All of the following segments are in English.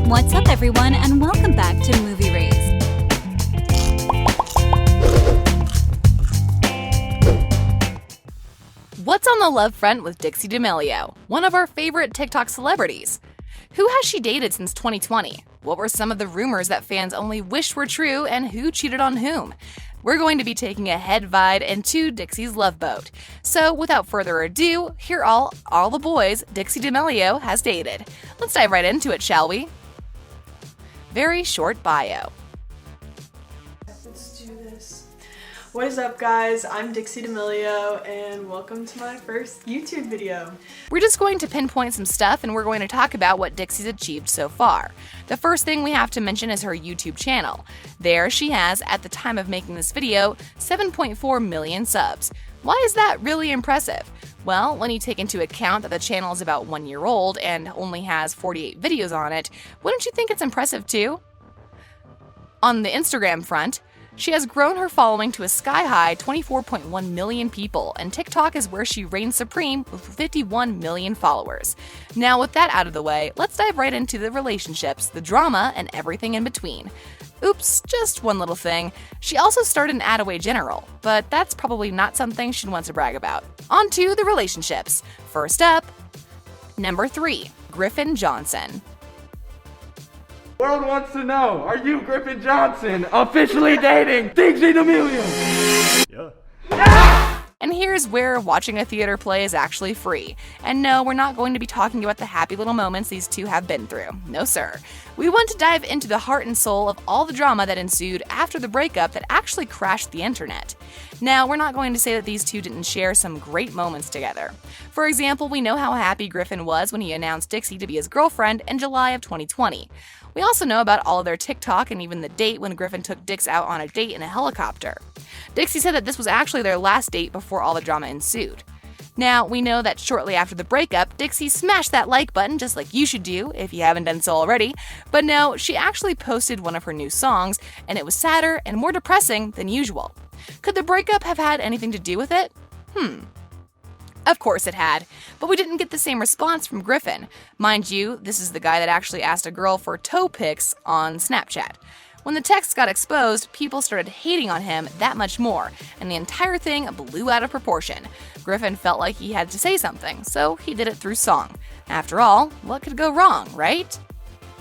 What's up, everyone, and welcome back to Movie Raised. What's on the love front with Dixie D'Amelio, one of our favorite TikTok celebrities? Who has she dated since 2020? What were some of the rumors that fans only wished were true, and who cheated on whom? We're going to be taking a head dive into Dixie's love boat. So without further ado, here are all the boys Dixie D'Amelio has dated. Let's dive right into it, shall we? Very short bio. Let's do this. What is up, guys? I'm Dixie D'Amelio, and welcome to my first YouTube video. We're just going to pinpoint some stuff, and we're going to talk about what Dixie's achieved so far. The first thing we have to mention is her YouTube channel. There she has, at the time of making this video, 7.4 million subs. Why is that really impressive? Well, when you take into account that the channel is about 1 year old and only has 48 videos on it, wouldn't you think it's impressive too? On the Instagram front, she has grown her following to a sky-high 24.1 million people, and TikTok is where she reigns supreme with 51 million followers. Now, with that out of the way, let's dive right into the relationships, the drama, and everything in between. Oops, just one little thing. She also started an Attaway General, but that's probably not something she'd want to brag about. On to the relationships. First up, number 3, Griffin Johnson. World wants to know, are you Griffin Johnson officially dating Dixie D'Amelio? Yeah. And here's where watching a theater play is actually free. And no, we're not going to be talking about the happy little moments these two have been through. No, sir. We want to dive into the heart and soul of all the drama that ensued after the breakup that actually crashed the internet. Now, we're not going to say that these two didn't share some great moments together. For example, we know how happy Griffin was when he announced Dixie to be his girlfriend in July of 2020. We also know about all of their TikTok and even the date when Griffin took Dix out on a date in a helicopter. Dixie said that this was actually their last date before all the drama ensued. Now, we know that shortly after the breakup, Dixie smashed that like button just like you should do if you haven't done so already, but no, she actually posted one of her new songs, and it was sadder and more depressing than usual. Could the breakup have had anything to do with it? Of course it had, but we didn't get the same response from Griffin. Mind you, this is the guy that actually asked a girl for toe pics on Snapchat. When the text got exposed, people started hating on him that much more, and the entire thing blew out of proportion. Griffin felt like he had to say something, so he did it through song. After all, what could go wrong, right?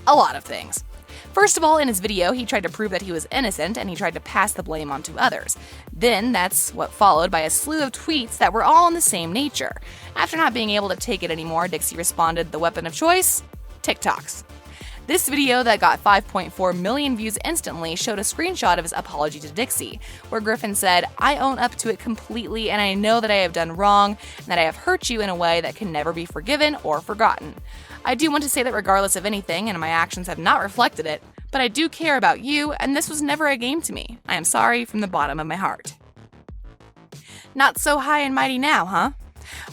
A lot of things. First of all, in his video, he tried to prove that he was innocent, and he tried to pass the blame onto others. Then, that's what followed by a slew of tweets that were all in the same nature. After not being able to take it anymore, Dixie responded, the weapon of choice? TikToks. This video that got 5.4 million views instantly showed a screenshot of his apology to Dixie, where Griffin said, I own up to it completely, and I know that I have done wrong, and that I have hurt you in a way that can never be forgiven or forgotten. I do want to say that regardless of anything, and my actions have not reflected it, but I do care about you, and this was never a game to me. I am sorry from the bottom of my heart. Not so high and mighty now, huh?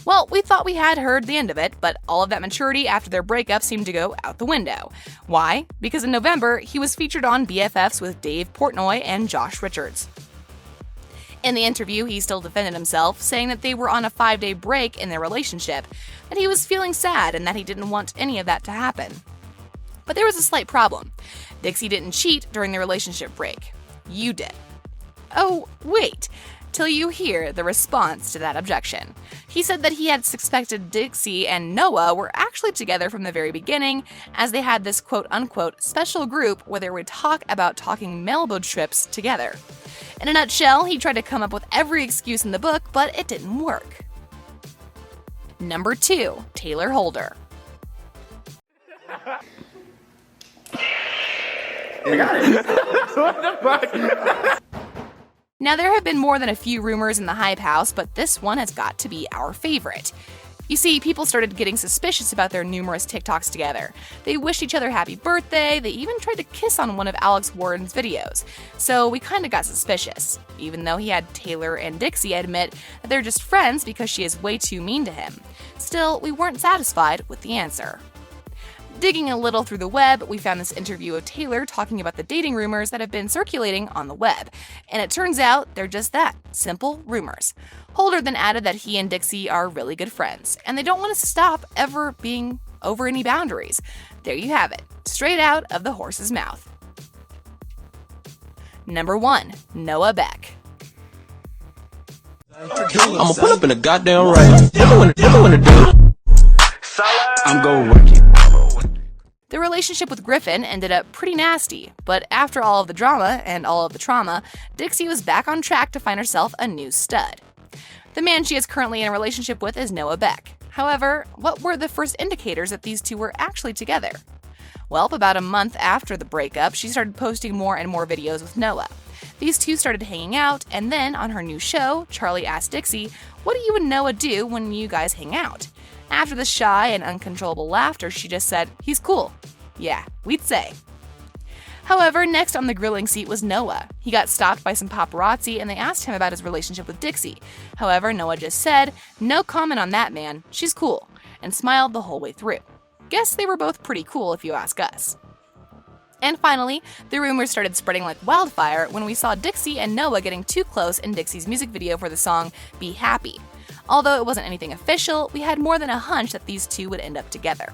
Well, we thought we had heard the end of it, but all of that maturity after their breakup seemed to go out the window. Why? Because in November, he was featured on BFFs with Dave Portnoy and Josh Richards. In the interview, he still defended himself, saying that they were on a 5-day break in their relationship, that he was feeling sad and that he didn't want any of that to happen. But there was a slight problem. Dixie didn't cheat during the relationship break. You did. Oh, wait. Till you hear the response to that objection. He said that he had suspected Dixie and Noah were actually together from the very beginning, as they had this quote-unquote special group where they would talk about taking Malibu trips together. In a nutshell, he tried to come up with every excuse in the book, but it didn't work. Number 2, Taylor Holder. I got it. What the fuck? Now, there have been more than a few rumors in the Hype House, but this one has got to be our favorite. You see, people started getting suspicious about their numerous TikToks together. They wished each other happy birthday, they even tried to kiss on one of Alex Warren's videos. So we kinda got suspicious, even though he had Taylor and Dixie admit that they're just friends because she is way too mean to him. Still, we weren't satisfied with the answer. Digging a little through the web, we found this interview of Taylor talking about the dating rumors that have been circulating on the web. And it turns out they're just that, simple rumors. Holder then added that he and Dixie are really good friends, and they don't want to stop ever being over any boundaries. There you have it, straight out of the horse's mouth. Number 1. Noah Beck. I'ma pull up in a goddamn race. I'm going work it. The relationship with Griffin ended up pretty nasty, but after all of the drama and all of the trauma, Dixie was back on track to find herself a new stud. The man she is currently in a relationship with is Noah Beck. However, what were the first indicators that these two were actually together? Well, about a month after the breakup, she started posting more and more videos with Noah. These two started hanging out, and then on her new show, Charlie asked Dixie, "What do you and Noah do when you guys hang out?" After the shy and uncontrollable laughter, she just said, "He's cool." Yeah, we'd say. However, next on the grilling seat was Noah. He got stopped by some paparazzi and they asked him about his relationship with Dixie. However, Noah just said, "No comment on that, man. She's cool," and smiled the whole way through. Guess they were both pretty cool if you ask us. And finally, the rumors started spreading like wildfire when we saw Dixie and Noah getting too close in Dixie's music video for the song Be Happy. Although it wasn't anything official, we had more than a hunch that these two would end up together.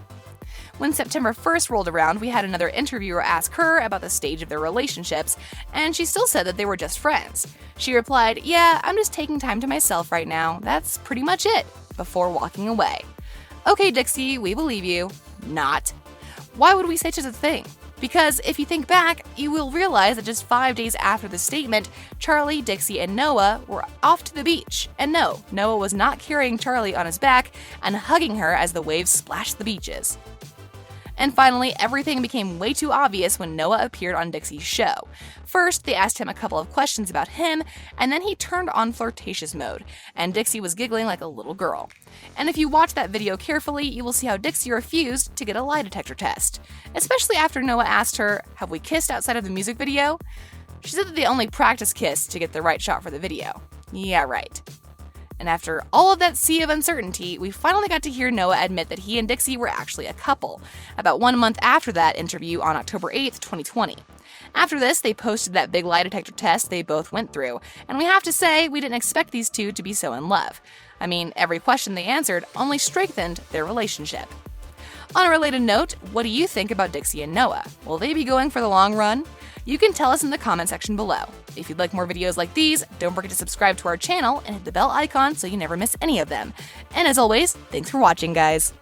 When September 1st rolled around, we had another interviewer ask her about the stage of their relationships, and she still said that they were just friends. She replied, "Yeah, I'm just taking time to myself right now. That's pretty much it," before walking away. Okay, Dixie, we believe you. Not. Why would we say such a thing? Because if you think back, you will realize that just 5 days after the statement, Charlie, Dixie, and Noah were off to the beach. And no, Noah was not carrying Charlie on his back and hugging her as the waves splashed the beaches. And finally, everything became way too obvious when Noah appeared on Dixie's show. First, they asked him a couple of questions about him, and then he turned on flirtatious mode, and Dixie was giggling like a little girl. And if you watch that video carefully, you will see how Dixie refused to get a lie detector test, especially after Noah asked her, "Have we kissed outside of the music video?" She said that they only practiced kiss to get the right shot for the video. Yeah, right. And after all of that sea of uncertainty, we finally got to hear Noah admit that he and Dixie were actually a couple, about 1 month after that interview on October 8th, 2020. After this, they posted that big lie detector test they both went through, and we have to say, we didn't expect these two to be so in love. I mean, every question they answered only strengthened their relationship. On a related note, what do you think about Dixie and Noah? Will they be going for the long run? You can tell us in the comment section below. If you'd like more videos like these, don't forget to subscribe to our channel and hit the bell icon so you never miss any of them. And as always, thanks for watching, guys.